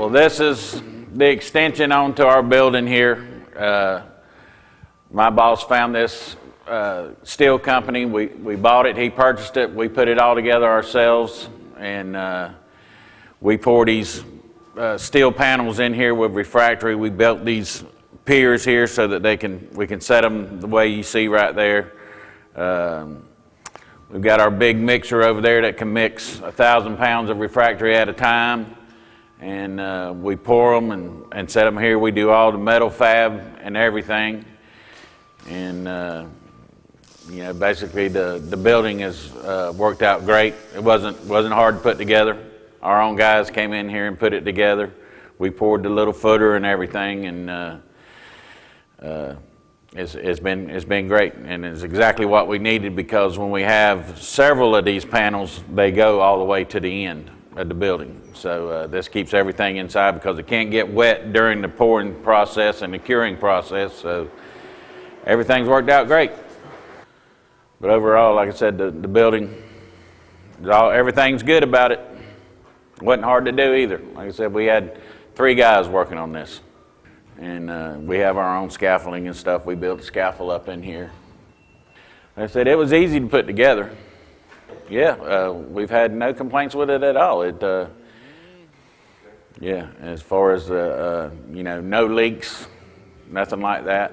Well, this is the extension onto our building here. My boss found this steel company. We bought it, he purchased it, we put it all together ourselves, and we pour these steel panels in here with refractory. We built these piers here so that we can set them the way you see right there. We've got our big mixer over there that can mix 1,000 pounds of refractory at a time. And we pour them and set them here. We do all the metal fab and everything. And basically the building has worked out great. It wasn't hard to put together. Our own guys came in here and put it together. We poured the little footer and everything, and it's been great. And it's exactly what we needed, because when we have several of these panels, they go all the way to the end of the building. So this keeps everything inside, because it can't get wet during the pouring process and the curing process. So everything's worked out great. But overall, like I said, the building, everything's good about it. It wasn't hard to do either. Like I said, we had 3 guys working on this. And we have our own scaffolding and stuff. We built a scaffold up in here. Like I said, it was easy to put together. Yeah, we've had no complaints with it at all. Yeah, as far as no leaks, nothing like that.